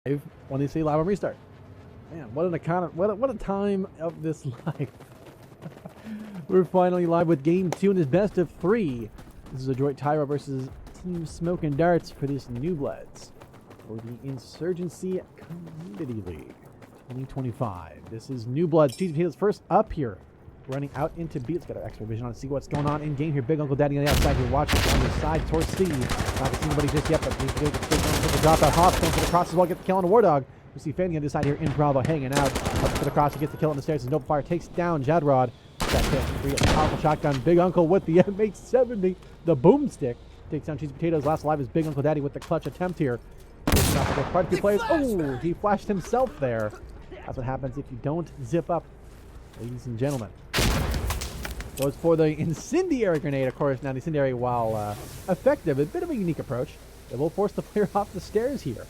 When they say live on restart. Man, what a time of this life. We're finally live with game 2 in this best of 3. This is Adroit Tyro versus Team Smoke and Darts for this Newbloods for the Insurgency Community League 2025. This is Newbloods. Cheesy Potatoes first up here, running out into B. Let's get our extra vision on to see what's going on in game here. Big Uncle Daddy on the outside here, watching on the side towards C. Not to see anybody just yet, but he's going to take the drop out. Hops going for the cross as well, get the kill on the War Dog. We see Fanny on this side here in Bravo, hanging out. Up for the cross, he gets the kill on the stairs. As Nobfire takes down Jadrod. That hit. Powerful shotgun. Big Uncle with the M870. The boomstick takes down Cheesy Potatoes. Last alive is Big Uncle Daddy with the clutch attempt here. Quite a few players. Oh, he flashed himself there. That's what happens if you don't zip up, ladies and gentlemen. Goes for the incendiary grenade, of course. Now, the incendiary, while effective, a bit of a unique approach. It will force the player off the stairs here.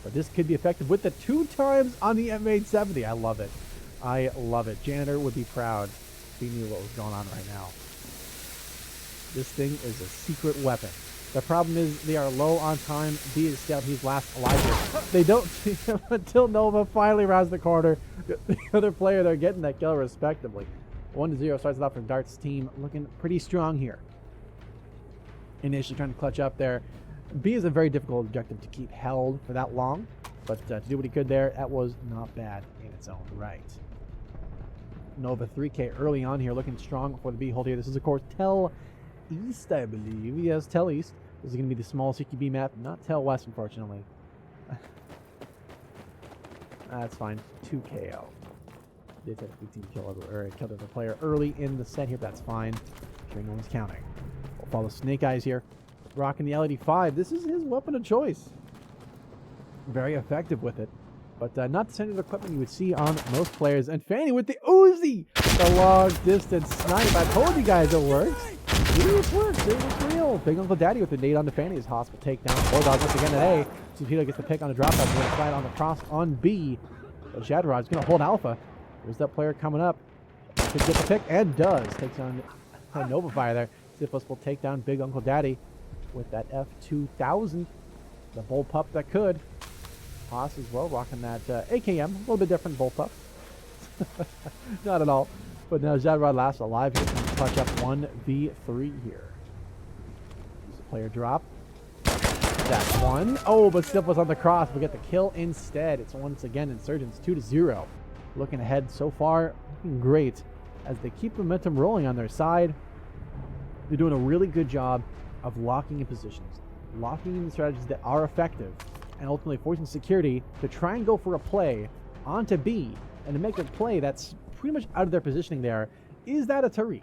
But this could be effective with the 2 times on the M870. I love it. I love it. Janitor would be proud if he knew what was going on right now. This thing is a secret weapon. The problem is they are low on time. B is still, he's last alive here. They don't see him until Nova finally rounds the corner. The other player, they're getting that kill respectively. 1-0 starts it off for Dart's team, looking pretty strong here. Initially trying to clutch up there. B is a very difficult objective to keep held for that long, but to do what he could there, that was not bad in its own right. Nova 3K early on here, looking strong for the B hold here. This is, of course, Tel East, I believe. Yes, Tel East. This is going to be the small CQB map, not Tel West, unfortunately. That's fine. 2 KO. They did a team kill or killed the player early in the set here, but that's fine. Sure, no one's counting. We'll follow Snake Eyes here. Rocking the LED5. This is his weapon of choice. Very effective with it, but not the standard equipment you would see on most players. And Fanny with the Uzi, the long distance snipe. I told you guys it works. It works. It was real. Big Uncle Daddy with the nade on the Fanny. His hospital takedown. War Dog once again today. Cipito gets the pick on the dropout. He's going to slide on the cross on B. But Jadrod's going to hold Alpha. There's that player coming up. Could get the pick and does. Takes on Nova Fire there. Zippos will take down Big Uncle Daddy with that F2000. The bullpup that could. Haas as well, rocking that AKM. A little bit different bullpup. Not at all. But now Jadrod last alive here. Can clutch up 1v3 here. Use the player drop. That's one. Oh, but Zippos on the cross. We get the kill instead. It's once again Insurgents 2-0. Looking ahead so far, looking great as they keep momentum rolling on their side. They're doing a really good job of locking in positions, locking in strategies that are effective, and ultimately forcing security to try and go for a play onto B and to make a play that's pretty much out of their positioning there. Is that a Tariq?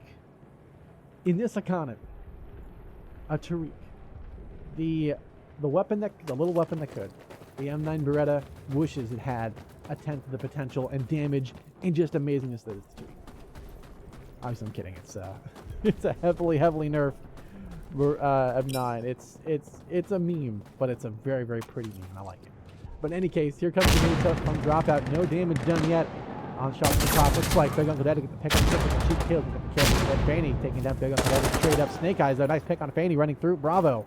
In this economy, a Tariq. The weapon that, the little weapon that could. The M9 Beretta wishes it had a tenth of the potential and damage and just amazingness that is Tariq. Obviously, I'm kidding. It's a heavily nerfed M9. It's a meme, but it's a very, very pretty meme. I like it. But in any case, here comes the new tough from dropout. No damage done yet. On shot from the top. Looks like Big Uncle Daddy get the pick on the cheap kills. Get the kill. Then Fanny taking down Big Uncle Daddy straight up. Snake Eyes. A nice pick on Fanny running through. Bravo.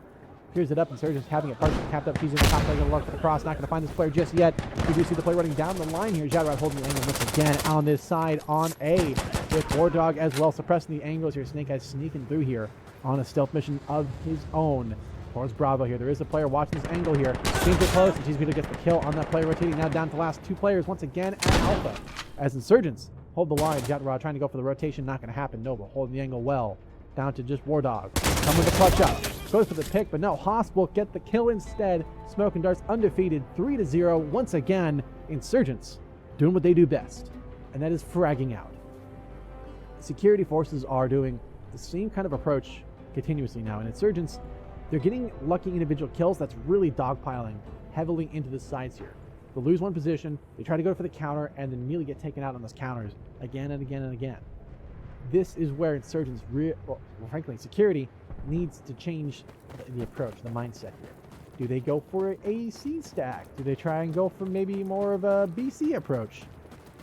Clears it up. Insurgents having it partially capped up. He's in the top leg of the look for the cross. Not going to find this player just yet. We do see the play running down the line here. Jadrod holding the angle once again on this side on A with War Dog as well, suppressing the angles here. Snake Eyes sneaking through here on a stealth mission of his own. Towards Bravo here. There is a player watching this angle here. Seems it close, and Cheesy gets the kill on that player, rotating now down to the last 2 players once again at Alpha. As Insurgents hold the line, Jadrod trying to go for the rotation, not going to happen. Nova holding the angle well. Down to just War Dog. Come with the clutch up. Goes for the pick, but no. Haas will get the kill instead. Smoke and Darts undefeated 3-0. Once again, Insurgents doing what they do best, and that is fragging out. Security forces are doing the same kind of approach continuously now, and Insurgents, they're getting lucky individual kills that's really dogpiling heavily into the sides here. They'll lose one position, they try to go for the counter, and then immediately get taken out on those counters again and again and again. This is where Insurgents, frankly, security needs to change the approach, the mindset here. Do they go for an AC stack? Do they try and go for maybe more of a BC approach?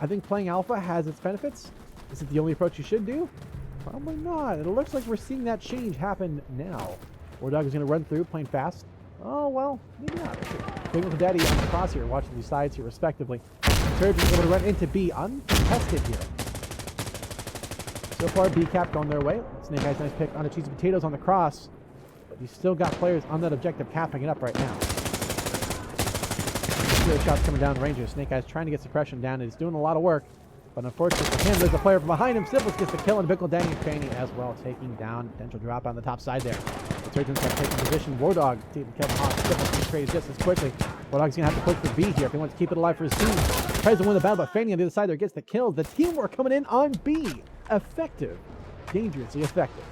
I think playing Alpha has its benefits. Is it the only approach you should do? Probably not. It looks like we're seeing that change happen now. War Dog is going to run through, playing fast. Oh, well, maybe not. Big Uncle Daddy on the cross here, watching these sides here respectively. Insurgents able to run into B uncontested here. So far, B cap going their way. Snake Eyes nice pick on the cheesy potatoes on the cross, but you still got players on that objective capping it up right now. Shots coming down the range here. Snake Eyes trying to get suppression down. He's doing a lot of work, but unfortunately for him, there's a player from behind him. Syphilis gets the kill, and Big Uncle Daddy and Fanny as well, taking down potential drop on the top side there. Insurgents have taken position. War Dog taking Kevin Hawk. Syphilis can trade just as quickly. War Dog's going to have to push for B here if he wants to keep it alive for his team. Tries to win the battle, but Fanny on the other side there gets the kills. The teamwork coming in on B. Effective. Dangerously effective.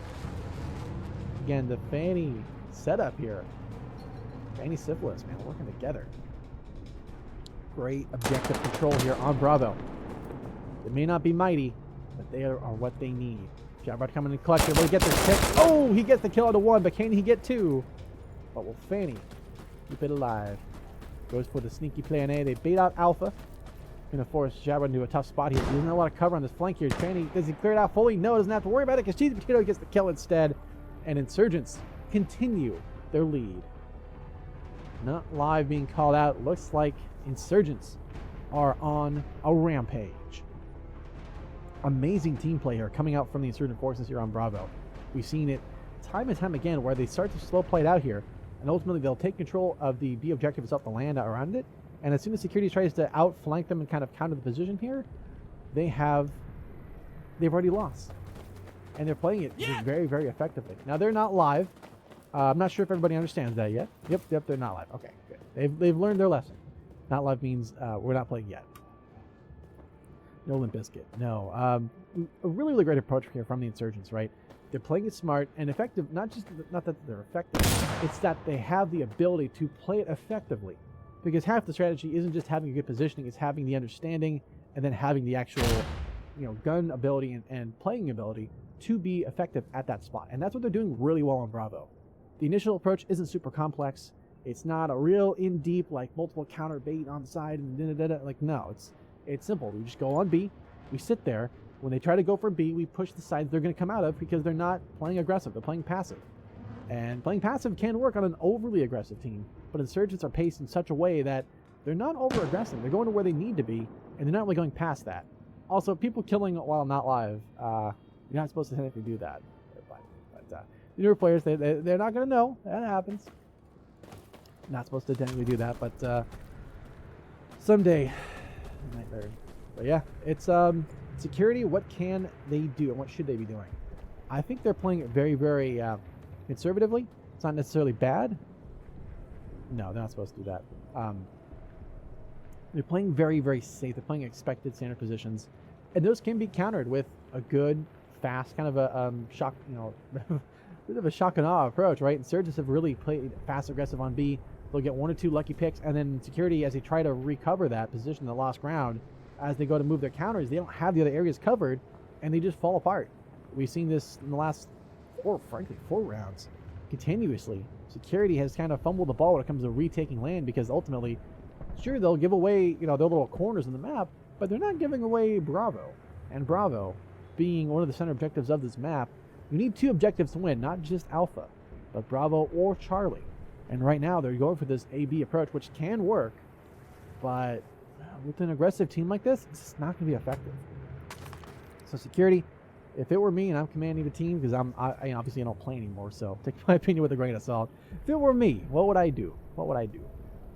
Again, the Fanny setup here. Fanny Syphilis, man, working together. Great objective control here on Bravo. They may not be mighty, but they are what they need. Jabrod coming in clutch here. Will he get their kick? Oh, he gets the kill out of one, but can he get two? But will Fanny keep it alive? Goes for the sneaky plan A. They bait out Alpha. Going to force Jabrod into a tough spot here. He doesn't have a lot of cover on this flank here. Fanny, does he clear it out fully? No, doesn't have to worry about it because Cheesy Potato gets the kill instead. And Insurgents continue their lead. Not live being called out. Looks like Insurgents are on a rampage. Amazing team play here coming out from the Insurgent forces here on Bravo. We've seen it time and time again where they start to slow play it out here, and ultimately they'll take control of the B objective itself, the land around it, and as soon as security tries to outflank them and kind of counter the position here, they've already lost. And they're playing it very, very effectively. Now, they're not live. I'm not sure if everybody understands that yet. Yep, they're not live. Okay, good. They've learned their lesson. Not live means we're not playing yet. No Limp Bizkit. No. A really, really great approach here from the Insurgents, right? They're playing it smart and effective. Not that they're effective. It's that they have the ability to play it effectively. Because half the strategy isn't just having a good positioning. It's having the understanding and then having the actual, gun ability and playing ability to be effective at that spot. And that's what they're doing really well on Bravo. The initial approach isn't super complex. It's not a real in-deep, like, multiple counter bait on the side and da-da-da-da. Like, no, it's simple. We just go on B. We sit there. When they try to go for B, we push the sides they're going to come out of because they're not playing aggressive. They're playing passive. And playing passive can work on an overly aggressive team, but Insurgents are paced in such a way that they're not over-aggressive. They're going to where they need to be, and they're not really going past that. Also, people killing while not live, you're not supposed to technically do that. But the newer players, they're not going to know. That happens. Not supposed to technically do that, but someday they might learn. But yeah, it's security. What can they do, and what should they be doing? I think they're playing it very, very conservatively. It's not necessarily bad. No, they're not supposed to do that. They're playing very, very safe. They're playing expected standard positions, and those can be countered with a good, fast kind of a shock, bit of a shock and awe approach, right? Insurgents have really played fast, aggressive on B. They'll get 1 or 2 lucky picks, and then security, as they try to recover that position, the lost ground, as they go to move their counters, they don't have the other areas covered, and they just fall apart. We've seen this in the last 4 rounds continuously. Security has kind of fumbled the ball when it comes to retaking land because ultimately, sure, they'll give away, their little corners in the map, but they're not giving away Bravo. And Bravo, being one of the center objectives of this map, you need 2 objectives to win, not just Alpha, but Bravo or Charlie. And right now, they're going for this A-B approach, which can work, but with an aggressive team like this, it's not going to be effective. So security, if it were me and I'm commanding the team, because I obviously I don't play anymore, so take my opinion with a grain of salt. If it were me, what would I do?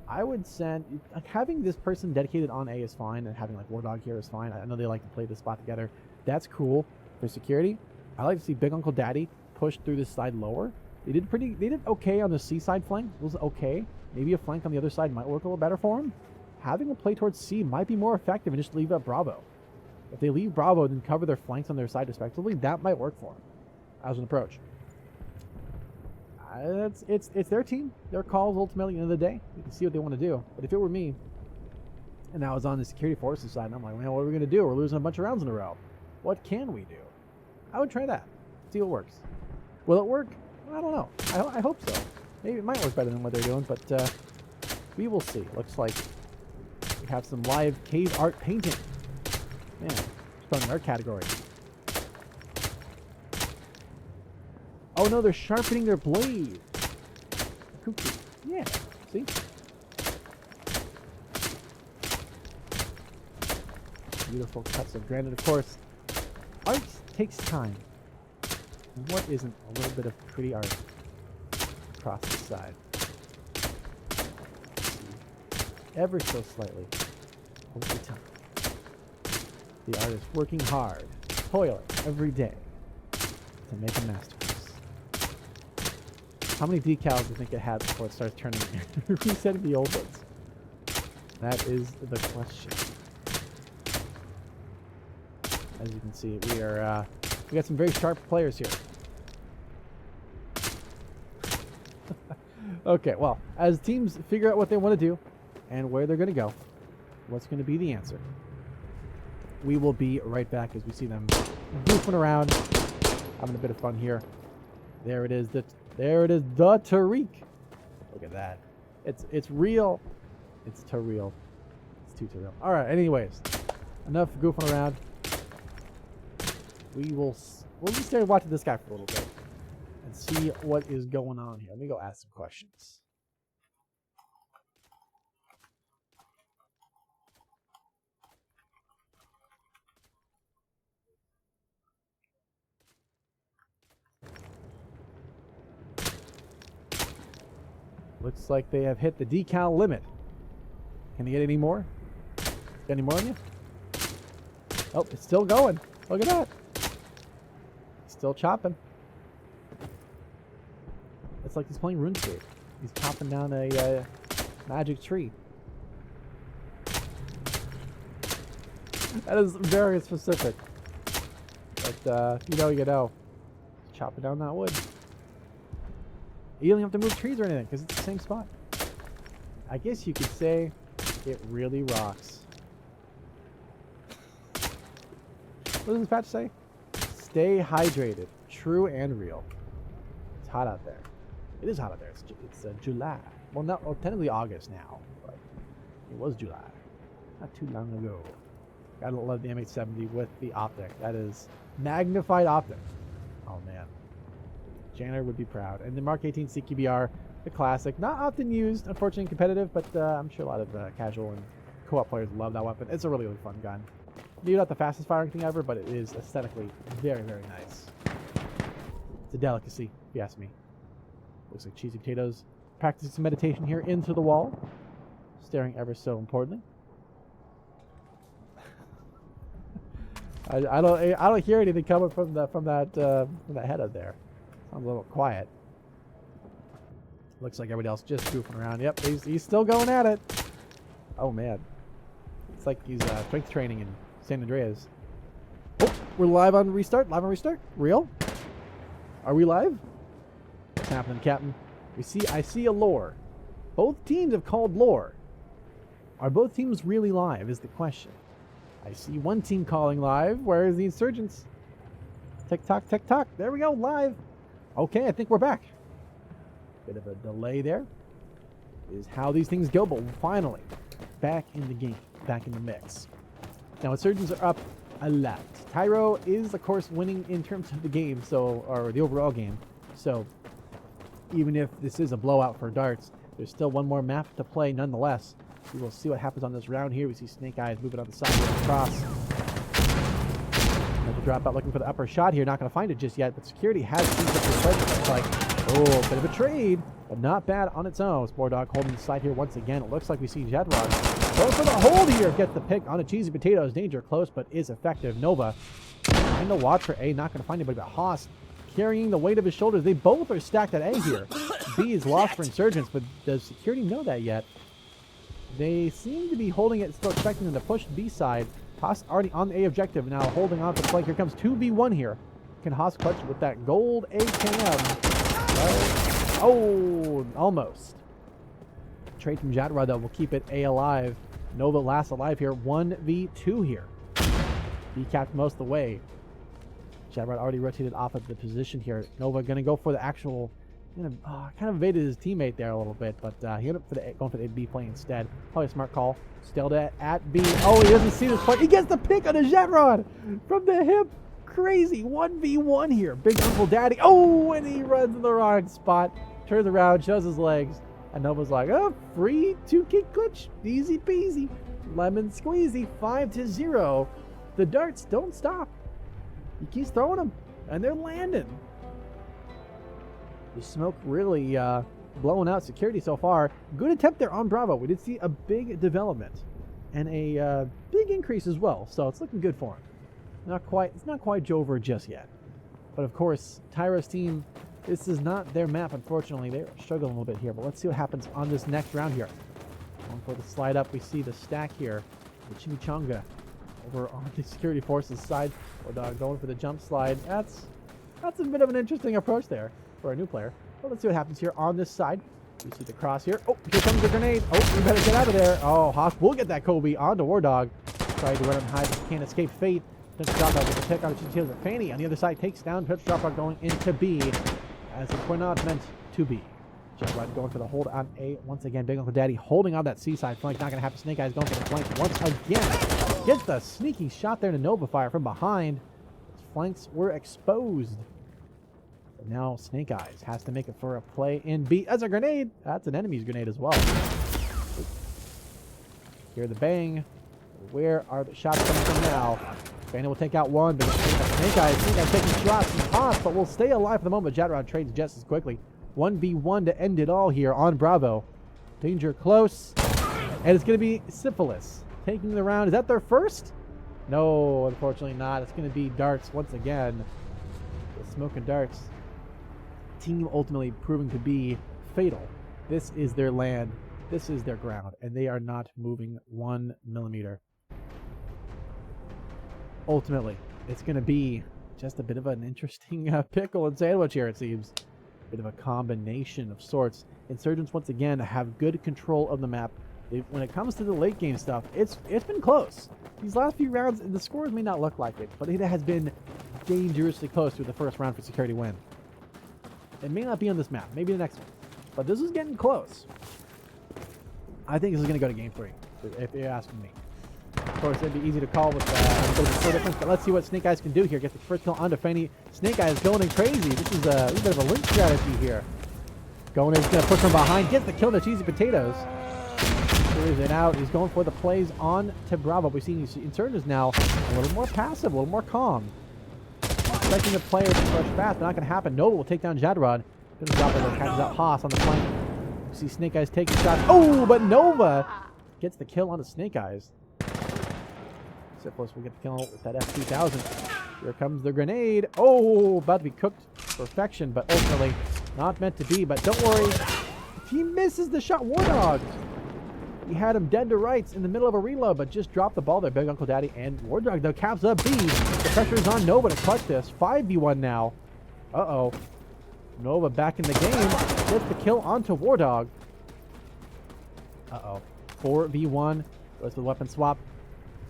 I would send, having this person dedicated on A is fine, and having like War Dog here is fine. I know they like to play this spot together. That's cool for security. I like to see Big Uncle Daddy push through this side lower. They did okay on the C side flank. It was okay. Maybe a flank on the other side might work a little better for them. Having them play towards C might be more effective and just leave up Bravo. If they leave Bravo and cover their flanks on their side respectively, that might work for them as an approach. It's their team, their calls ultimately at the end of the day. You can see what they want to do. But if it were me, and I was on the security forces side, and I'm like, man, what are we going to do? We're losing a bunch of rounds in a row. What can we do? I would try that. See what works. Will it work? I don't know. I hope so. Maybe it might work better than what they're doing, but we will see. Looks like we have some live cave art painting. Man, it's from our category. Oh no, they're sharpening their blade. Cuckoo. Yeah, see? beautiful cuts of granite. Of course, art takes time. And what isn't a little bit of pretty art across the side? Ever so slightly over time. The artist working hard, toiling every day to make a masterpiece. How many decals do you think it had before it starts turning resetting the old ones? That is the question. As you can see, we got some very sharp players here. Okay, well, as teams figure out what they want to do and where they're going to go, what's going to be the answer, we will be right back as we see them goofing around, having a bit of fun here. There it is. There it is. The Tariq. Look at that. It's real. It's too real. It's too real. All right. Anyways, enough goofing around. We'll just stay watching this guy for a little bit and see what is going on here. Let me go ask some questions. Looks like they have hit the decal limit. Can you get any more? Got any more on you? Oh, it's still going. Look at that. Still chopping. It's like he's playing RuneScape. He's chopping down a magic tree. That is very specific. But you know. Chopping down that wood. You don't have to move trees or anything because it's the same spot. I guess you could say it really rocks. What does this patch say? Stay hydrated. True and real. It's hot out there. It is hot out there. It's July. Well, not technically August now, but it was July. Not too long ago. Gotta love the M870 with the optic. That is magnified optic. Oh man. Janitor would be proud. And the Mark 18 CQBR, the classic. Not often used, unfortunately, competitive, but I'm sure a lot of casual and co-op players love that weapon. It's a really, really fun gun. Maybe not the fastest firing thing ever, but it is aesthetically very, very nice. It's a delicacy, if you ask me. Looks like cheesy potatoes. Practicing some meditation here into the wall. Staring ever so importantly. I don't hear anything coming from that head up there. Sounds a little quiet. Looks like everybody else just goofing around. Yep, he's still going at it. Oh man, it's like he's strength training in San Andreas. Oh, we're live on restart. Live on restart. Real? Are we live? What's happening, Captain? I see a lore. Both teams have called lore. Are both teams really live? Is the question. I see one team calling live. Where is the insurgents? Tick tock, tick tock. There we go, live. Okay, I think we're back. Bit of a delay there. Is how these things go, but finally back in the game, back in the mix. Now, insurgents are up a lot. Tyro is, of course, winning in terms of the game, or the overall game. So, even if this is a blowout for darts, there's still one more map to play nonetheless. We will see what happens on this round here. We see Snake Eyes moving on the side of the cross. Have to drop out looking for the upper shot here. Not going to find it just yet, but security has seen the It's like, oh, bit of a trade, but not bad on its own. Spore holding the side here once again. It looks like we see Jedrod go for the hold here. Gets the pick on a cheesy potatoes. Danger close, but is effective. Nova trying to watch for A. Not going to find anybody, but Haas carrying the weight of his shoulders. They both are stacked at A here. B is lost for insurgents, but does security know that yet? They seem to be holding it, still expecting them to push B side. Haas already on the A objective, now holding on to the flank. Here comes 2v1 here. Can Haas clutch with that gold AKM? Oh, almost. Trade from Jadra, though, will keep it A alive. Nova last alive here. 1v2 here. B capped most of the way. Jadra already rotated off of the position here. Nova going to go for the actual... kind of evaded his teammate there a little bit, but he ended up going for the B play instead. Probably a smart call. Still at B. Oh, he doesn't see this point. He gets the pick on a Jetrod from the hip. Crazy 1v1 here. Big Uncle Daddy. Oh, and he runs in the wrong spot. Turns around, shows his legs, and Nova's like, oh, free 2-kick glitch. Easy peasy. Lemon squeezy. 5-0 The darts don't stop. He keeps throwing them, and they're landing. The smoke really blowing out security so far. Good attempt there on Bravo. We did see a big development and a big increase as well, so it's looking good for him. It's not quite over just yet. But of course, Tyra's team, this is not their map, unfortunately. They're struggling a little bit here, but let's see what happens on this next round here. Going for the slide up, we see the stack here. The chimichanga over on the security forces side. Going for the jump slide. That's a bit of an interesting approach there for a new player. Well, let's see what happens here on this side. You see the cross here. Oh, here comes the grenade. Oh, we better get out of there. Oh, Hawk will get that Kobe onto War Dog. Trying to run and hide, but he can't escape fate. Potential Dropout with the pick on the of Fanny. On the other side, takes down Potential Dropout going into B, as it were not meant to be. Jetblood going for the hold on A once again. Big Uncle Daddy holding on that seaside flank. Not going to happen. Snake Eyes going for the flank once again. Gets the sneaky shot there to Nova Fire from behind. His flanks were exposed. But now Snake Eyes has to make it for a play in B. That's a grenade. That's an enemy's grenade as well. Hear the bang. Where are the shots coming from now? Fanny will take out one, but Snake Eyes taking shots and toss, but will stay alive for the moment. Jatrod trades just as quickly. 1v1 to end it all here on Bravo. Danger close. And it's going to be Syphilis taking the round. Is that their first? No, unfortunately not. It's going to be Darts once again. The Smoke and Darts team ultimately proving to be fatal. This is their land. This is their ground. And they are not moving 1 millimeter. Ultimately, it's going to be just a bit of an interesting pickle and sandwich here, it seems. Bit of a combination of sorts. Insurgents, once again, have good control of the map. When it comes to the late game stuff, it's been close. These last few rounds, the scores may not look like it, but it has been dangerously close to the first round for security win. It may not be on this map, maybe the next one, but this is getting close. I think this is going to go to game 3, if you're asking me. Of course, it'd be easy to call with the score difference, but let's see what Snake Eyes can do here. Gets the first kill onto Fanny. Snake Eyes going in crazy. This is a little bit of a link strategy here. Going in, he's going to push from behind. Gets the kill to Cheesy Potatoes. Clears it out. He's going for the plays on to Bravo. We've seen Insurgents now a little more passive, a little more calm. Expecting the players to rush fast, but not going to happen. Nova will take down Jadrod. Going to drop it and catches out Haas on the flank. You see Snake Eyes taking shots. Oh, but Nova gets the kill onto Snake Eyes. Syphilis will get the kill with that F2000. Here comes the grenade. Oh, about to be cooked to perfection, but ultimately not meant to be. But don't worry, if he misses the shot, War Dog. He had him dead to rights in the middle of a reload, but just dropped the ball there. Big Uncle Daddy and War Dog, though, caps up B. The pressure is on Nova to clutch this. 5v1 now. Uh-oh. Nova back in the game. Gets the kill onto War Dog. Uh-oh. 4v1. Goes for the weapon swap.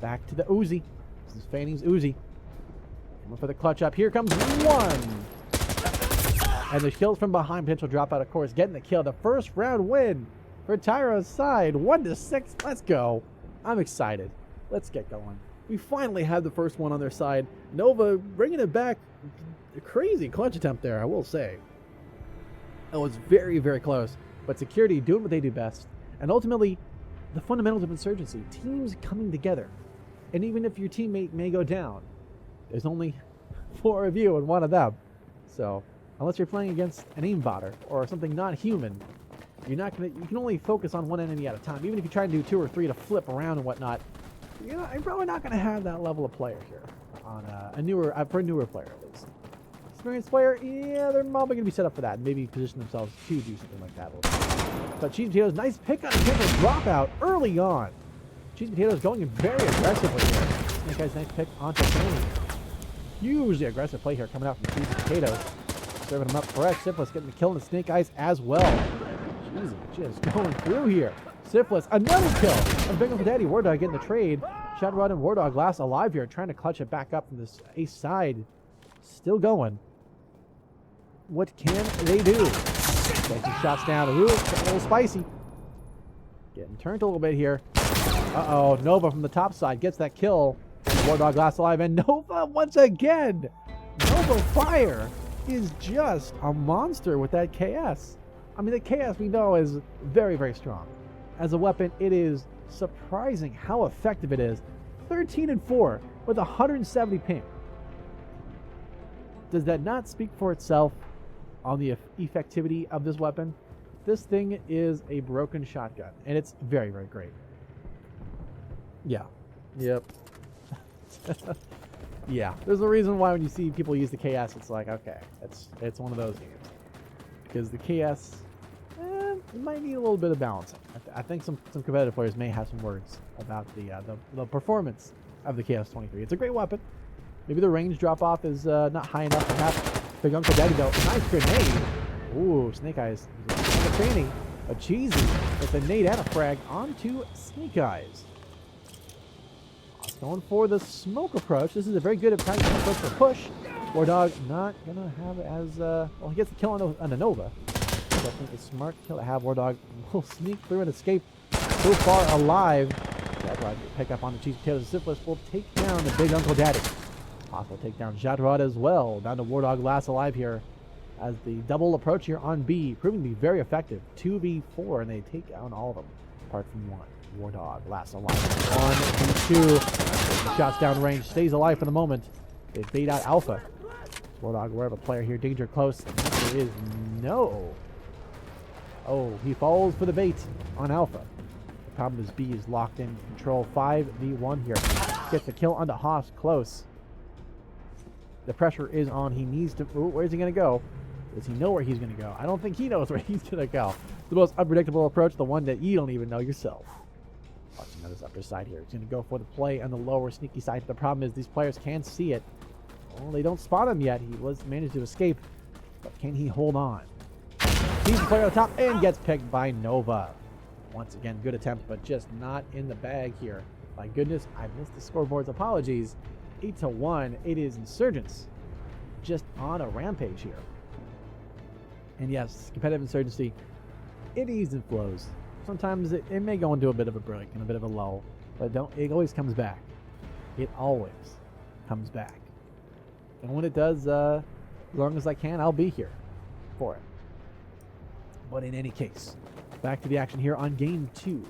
Back to the Uzi. This is Fanny's Uzi. Coming for the clutch up. Here comes one. And the kills from behind. Potential dropout, of course. Getting the kill. The first round win for Tyra's side. 1-6. Let's go. I'm excited. Let's get going. We finally had the first one on their side. Nova bringing it back. A crazy clutch attempt there, I will say. It was very, very close. But security doing what they do best. And ultimately, the fundamentals of insurgency. Teams coming together. And even if your teammate may go down, there's only 4 of you and 1 of them. So, unless you're playing against an aimbotter or something not human, you can only focus on one enemy at a time. Even if you try to do 2 or 3 to flip around and whatnot, you're probably not going to have that level of player here on for a newer player at least. Experienced player, yeah, they're probably going to be set up for that. Maybe position themselves to do something like that a little bit. But Cheese Potatoes, nice pick on the dropout early on. Cheese Potatoes going in very aggressively here. Snake Eyes, nice pick onto Fanny. Hugely aggressive play here coming out from Cheese Potatoes. Serving him up correct. Syphilis getting the kill on the Snake Eyes as well. Cheesy just going through here. Syphilis, another kill. And Big Uncle Daddy, War Dog getting the trade. Shadowrod and War Dog last alive here, trying to clutch it back up from this ace side. Still going. What can they do? Taking shots down. Ooh, it's getting a little spicy. Getting turned a little bit here. Uh-oh, Nova from the top side gets that kill. War Dog last alive, and Nova once again. Nova Fire is just a monster with that KS. I mean, the KS we know is very, very strong. As a weapon, it is surprising how effective it is. 13-4. with 170 ping. Does that not speak for itself on the effectivity of this weapon? This thing is a broken shotgun, and it's very, very great. Yeah. Yep. Yeah. There's a reason why when you see people use the KS, it's like, okay, it's one of those games. Because the KS, it might need a little bit of balancing. I think some competitive players may have some words about the performance of the KS-23. It's a great weapon. Maybe the range drop-off is not high enough, perhaps. Big Uncle Daddy, though. Nice grenade. Ooh, Snake Eyes. Fanny, a cheesy with a nade and a frag onto Snake Eyes. Going for the smoke approach. This is a very good approach for push. War Dog not going to have it as... well, he gets the kill on the Nova. So I think it's smart kill to have. War Dog will sneak through and escape so far alive. Jadrad pick up on the cheese potatoes. Syphilis will take down the Big Uncle Daddy. Possible take down Jadrad as well. Down to War Dog last alive here. As the double approach here on B, proving to be very effective. 2v4, and they take down all of them, apart from one. War Dog last alive. 1 and 2. Shots down range. Stays alive for the moment. They bait out Alpha. War Dog aware of a player here. Danger close. The answer is no. Oh, he falls for the bait on Alpha. The problem is B is locked in control. 5v1 here. Gets the kill onto Haas. Close. The pressure is on. He needs to... Ooh, where's he going to go? Does he know where he's going to go? I don't think he knows where he's going to go. The most unpredictable approach, the one that you don't even know yourself. Watching on this upper side here. He's going to go for the play on the lower sneaky side. The problem is these players can't see it. Well, they don't spot him yet. He was managed to escape. But can he hold on? He's the player on the top and gets picked by Nova. Once again, good attempt, but just not in the bag here. My goodness, I missed the scoreboards. Apologies. 8-1. It is Insurgents just on a rampage here. And yes, competitive Insurgency, it ebbs and flows. Sometimes it may go into a bit of a break and a bit of a lull, but it always comes back. It always comes back. And when it does, as long as I can, I'll be here for it. But in any case, back to the action here on game 2.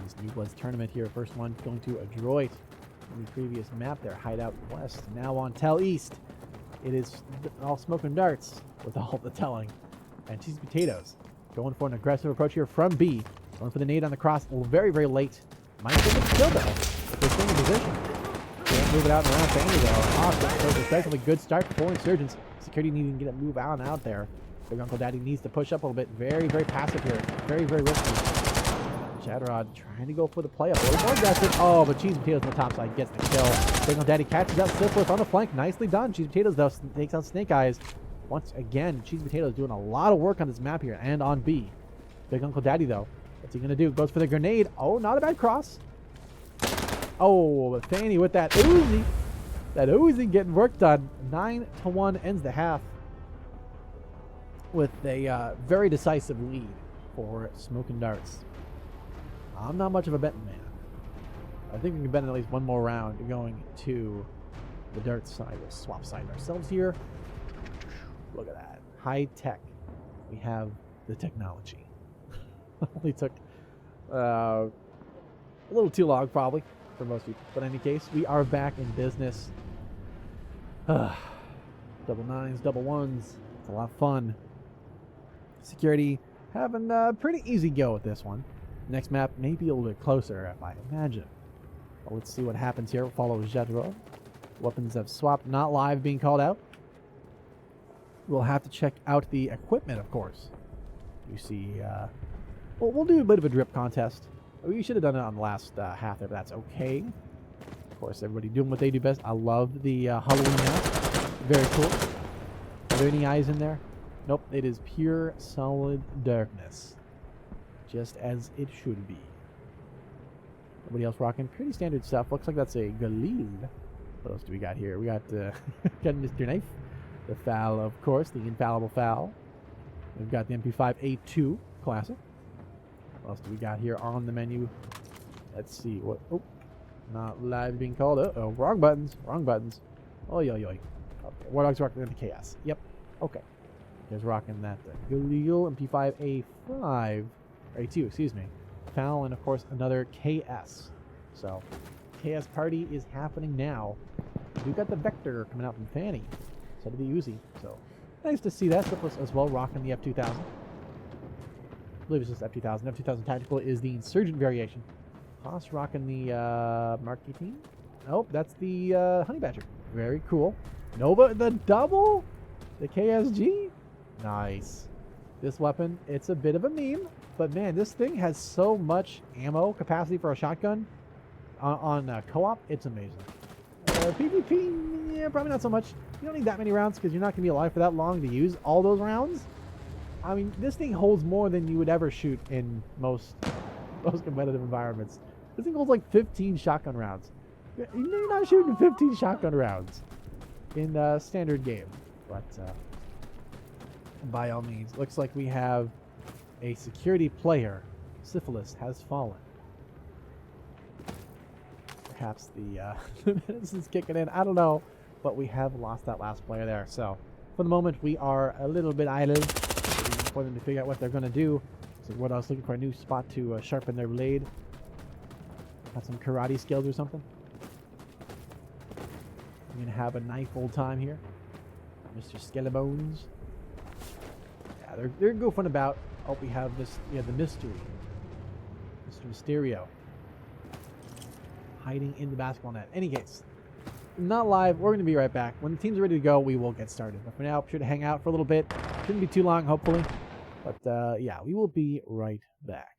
This Newbloods tournament here. First one going to Adroit. In the previous map there, Hideout West. Now on Tell East. It is all smoke and darts with all the telling. And cheesy potatoes. Going for an aggressive approach here from B. Going for the nade on the cross. Very, very late. Might get the kill though. If they're staying in position. Can't move it out and around Fanny though. Awesome. So respectively good start for Insurgents. Security needing to get a move out and out there. Big Uncle Daddy needs to push up a little bit. Very, very passive here. Very, very risky. Jadrad trying to go for the play up. A little more aggressive. Oh, but cheesy potatoes on the top side gets the kill. Big Uncle Daddy catches out Syphilis on the flank. Nicely done. Cheesy potatoes though takes out Snake Eyes. Once again, cheesy potatoes doing a lot of work on this map here and on B. Big Uncle Daddy though, what's he gonna do? Goes for the grenade. Oh, not a bad cross. Oh, but Fanny with that Uzi. That Uzi getting work done. 9-1 ends the half with a very decisive lead for Smoke and Darts. I'm not much of a betting man. I think we can bet at least one more round going to the Darts side. We'll swap side ourselves here. Look at that. High tech. We have the technology. Only took a little too long probably for most people. But in any case, we are back in business. Double nines, double ones. It's a lot of fun. Security having a pretty easy go at this one. Next map may be a little bit closer, I imagine. Well, let's see what happens here. We'll follow Jedro. Weapons have swapped, not live being called out. We'll have to check out the equipment, of course. You see, well, we'll do a bit of a drip contest. We should have done it on the last half there, but that's okay. Of course, everybody doing what they do best. I love the Halloween map. Very cool. Are there any eyes in there? Nope, it is pure solid darkness. Just as it should be. Everybody else rocking pretty standard stuff. Looks like that's a Galil. What else do we got here? We got, got Mr. Knife. The foul, of course, the infallible foul. We've got the MP5A2 classic. What else do we got here on the menu? Let's see what. Oh, not live being called. Oh, wrong buttons. Wrong buttons. Oh, yo. Okay, War Dog's rocking the chaos. Yep. Okay. There's rocking that Galil MP5A5. A2, excuse me. Foul, and of course another KS. So chaos party is happening now. We've got the Vector coming out from Fanny. So did the Uzi. So nice to see that. Syphilis as well, rocking the F2000. I believe it's just F2000. F2000 Tactical is the Insurgent variation. Haas rocking the Mark 18. Oh, that's the Honey Badger. Very cool. Nova, the double? The KSG? Nice. This weapon, it's a bit of a meme, but man, this thing has so much ammo capacity for a shotgun on co-op. It's amazing. PvP, yeah, probably not so much. You don't need that many rounds because you're not going to be alive for that long to use all those rounds. I mean, this thing holds more than you would ever shoot in most competitive environments. This thing holds like 15 shotgun rounds. You're not shooting 15 shotgun rounds in standard game, but by all means, looks like we have a security player. Syphilis has fallen. Perhaps the medicine's kicking in. I don't know, but we have lost that last player there. So for the moment, we are a little bit idle, waiting for them to figure out what they're going to do. So what I was looking for, a new spot to sharpen their blade. Have some karate skills or something. I'm gonna have a knife old time here, Mr. Skellebones. Yeah, they're goofing about. Oh, we have this. Yeah, the mystery, Mr. Mysterio, hiding in the basketball net. Any case, not live. We're gonna be right back. When the team's ready to go, we will get started. But for now, should hang out for a little bit. Shouldn't be too long, hopefully. But yeah, we will be right back.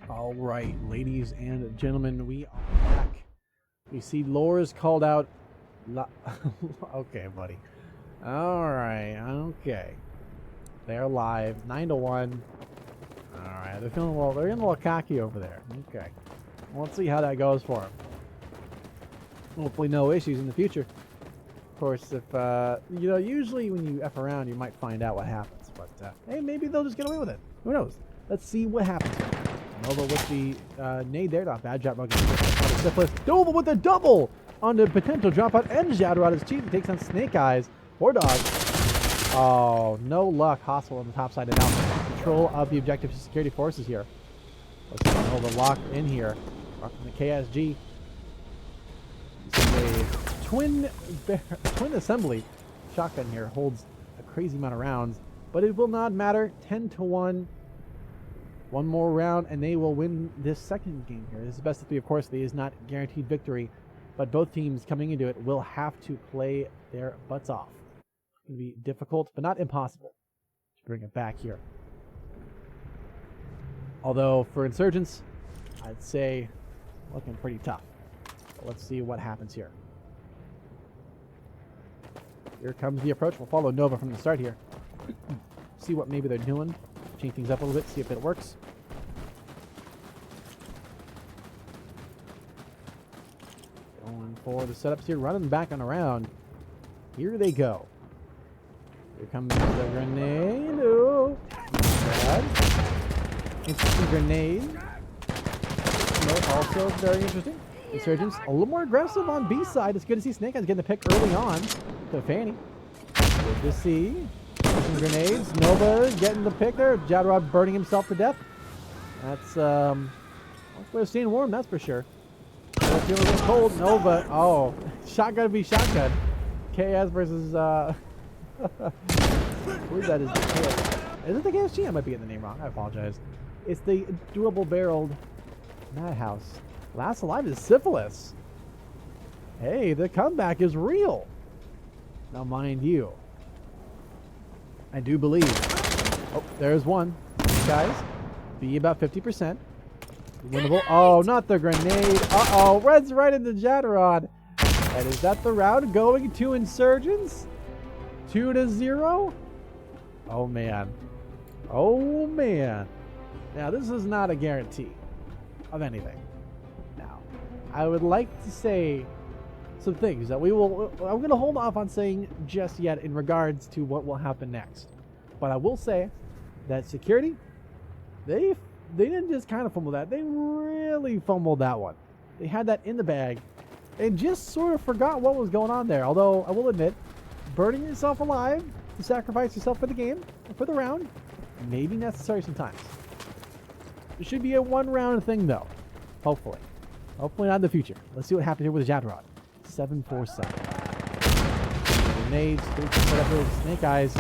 All right, ladies and gentlemen, we are back. We see Laura's called out. Okay, buddy. All right, okay. They're live, 9-1. All right, they're feeling a little. They're getting a little cocky over there. Okay, well, let's see how that goes for them. Hopefully, no issues in the future. Of course, if you know, usually when you f around, you might find out what happens. But hey, maybe they'll just get away with it. Who knows? Let's see what happens. Nova with the nade there. Not bad job. Syphilis. Nova with the double on the potential dropout. And Jadrod is cheap. He takes on Snake Eyes. Poor dog. Oh, no luck. Hostile on the top side. And now control of the objective security forces here. Let's see Nova locked in here. Rocking the KSG. This is a twin assembly shotgun here. Holds a crazy amount of rounds. But it will not matter. 10-1. One more round, and they will win this second game here. This is best of 3, of course. It is not guaranteed victory, but both teams coming into it will have to play their butts off. It's going to be difficult, but not impossible to bring it back here. Although, for Insurgents, I'd say looking pretty tough. So let's see what happens here. Here comes the approach. We'll follow Nova from the start here. See what maybe they're doing. Change things up a little bit, see if it works. Going for the setups here, running back and around. Here they go. Here comes the grenade. Oh, bad. Interesting grenade. Also very interesting. Insurgents a little more aggressive on B side. It's good to see Snake Eyes getting the pick early on to Fanny. Good to see. Some grenades. Nova getting the pick there. Jadrod burning himself to death. That's we're staying warm, that's for sure. Feeling a little cold. Nova. Oh, shotgun v shotgun. KS versus I believe that is the KS. Is it the KSG? I might be getting the name wrong. I apologize. It's the durable barreled Madhouse. Last alive is Syphilis. Hey, the comeback is real. Now, mind you, I do believe. Oh, there's one. Guys, be about 50%. Winnable. Oh, not the grenade. Uh-oh. Red's right into Jadrod. And is that the round going to Insurgents? 2-0? Oh, man. Oh, man. Now, this is not a guarantee of anything. Now, I would like to say some things that I'm going to hold off on saying just yet in regards to what will happen next. But I will say that security, they didn't just kind of fumble that. They really fumbled that one. They had that in the bag and just sort of forgot what was going on there. Although, I will admit, burning yourself alive to sacrifice yourself for the game, for the round, may be necessary sometimes. It should be a one-round thing, though. Hopefully. Hopefully not in the future. Let's see what happens here with Jadrod. 747. Grenades, Snake Eyes.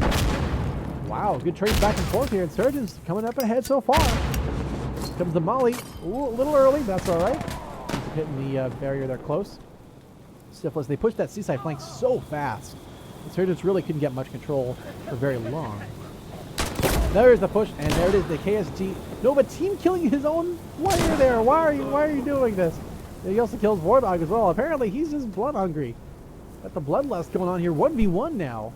Wow, good trade back and forth here. Insurgents coming up ahead so far. Here comes the Molly. Ooh, a little early. That's all right. Hitting the barrier there close. Syphilis, they pushed that seaside flank so fast. Insurgents really couldn't get much control for very long. There's the push, and there it is, the KSG. Nova team killing his own player there. Why are you doing this? He also kills Wardog as well. Apparently, he's just blood hungry. Got the bloodlust going on here. 1v1 now.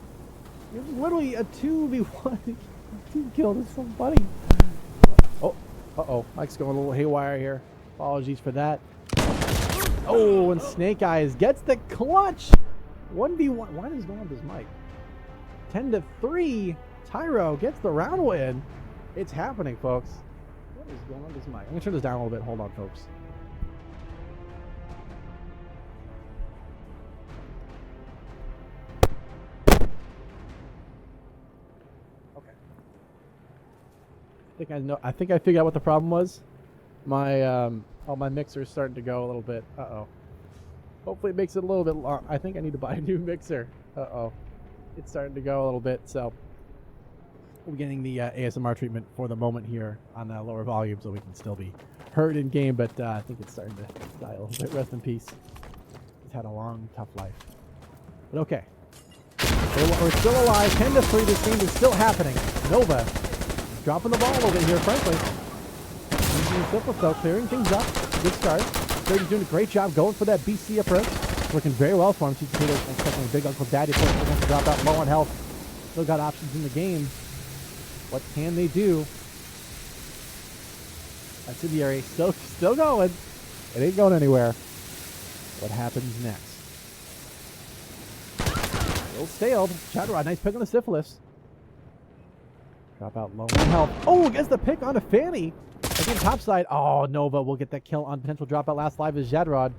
It's literally a 2v1. Team killed somebody. Oh, uh-oh. Mike's going a little haywire here. Apologies for that. Oh, and Snake Eyes gets the clutch. 1v1. Why does no one have his mic? 10-3. Tyro gets the round win. It's happening, folks. What is going on with this mic? I'm going to turn this down a little bit. Hold on, folks. Okay. I think I figured out what the problem was. My my mixer is starting to go a little bit. Uh-oh. Hopefully it makes it a little bit long. I think I need to buy a new mixer. Uh-oh. It's starting to go a little bit, so we're getting the ASMR treatment for the moment here on the lower volume so we can still be heard in game, but I think it's starting to die a little bit. Rest in peace. He's had a long, tough life. But okay. We're still alive. 10-3. This game is still happening. Nova dropping the ball a little bit here, frankly. Syphilis, though, clearing things up. Good start. Brady's doing a great job going for that BC approach. Working very well for him. She's expecting a big Uncle Daddy push. They're going to drop out low on health. Still got options in the game. What can they do? Incendiary still going. It ain't going anywhere. What happens next? Still staled. Jadrod, nice pick on the Syphilis. Drop out low on health. Oh, gets the pick on a Fanny. Again, topside. Oh, Nova will get that kill on potential dropout. Last live is Jadrod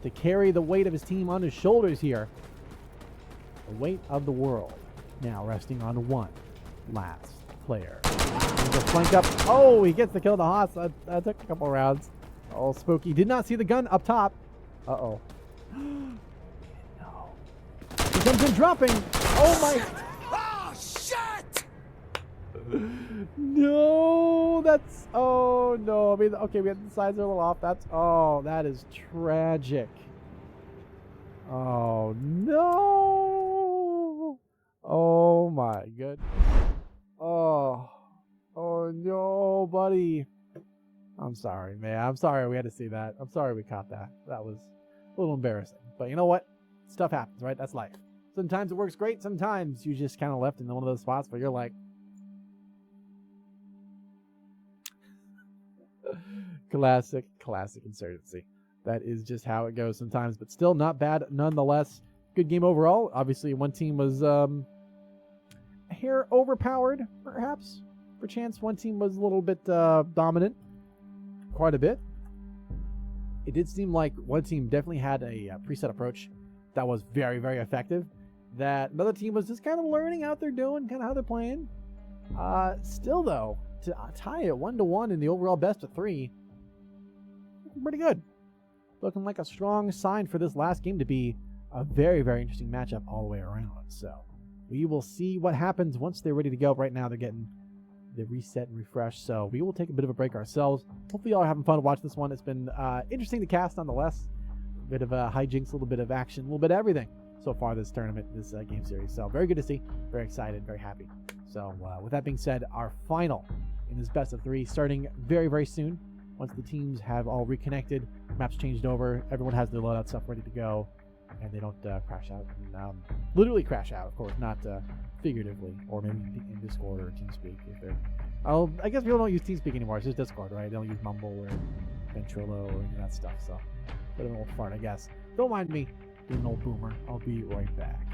to carry the weight of his team on his shoulders here. The weight of the world now resting on one last player. The flank up. Oh, he gets the kill on the Haas. That took a couple rounds. Oh, spooky. Did not see the gun up top. Uh-oh. No. He comes in dropping. Oh, my. Oh, shit! No, that's. Oh, no. I mean, okay, we had the sides are a little off. That's. Oh, that is tragic. Oh, no. Oh, my goodness. Oh. Oh, no, buddy. I'm sorry, man. I'm sorry we had to see that. I'm sorry we caught that. That was a little embarrassing. But you know what? Stuff happens, right? That's life. Sometimes it works great. Sometimes you just kind of left in one of those spots where you're like, classic insurgency. That is just how it goes sometimes, but still not bad nonetheless. Good game overall. Obviously, one team was a hair overpowered, perhaps. Perchance one team was a little bit dominant, quite a bit. It did seem like one team definitely had a preset approach that was very, very effective. That another team was just kind of learning how they're doing, kind of how they're playing. Still, though, to tie it 1-1 in the overall best of 3, pretty good. Looking like a strong sign for this last game to be a very, very interesting matchup all the way around. So we will see what happens once they're ready to go. Right now, they're getting the reset and refresh. So we will take a bit of a break ourselves. Hopefully, y'all are having fun to watch this one. It's been interesting to cast, nonetheless. A bit of hijinks, a little bit of action, a little bit of everything so far this tournament, this game series. So very good to see. Very excited, very happy. So with that being said, our final in this best of 3 starting very, very soon. Once the teams have all reconnected, maps changed over, everyone has their loadout stuff ready to go, and they don't crash out. And, literally crash out, of course, not figuratively, or maybe in Discord or TeamSpeak. If they're, I guess people don't use TeamSpeak anymore. It's just Discord, right? They don't use Mumble or Ventrilo or any of that stuff. So, bit of an old fart, I guess. Don't mind me being an old boomer. I'll be right back.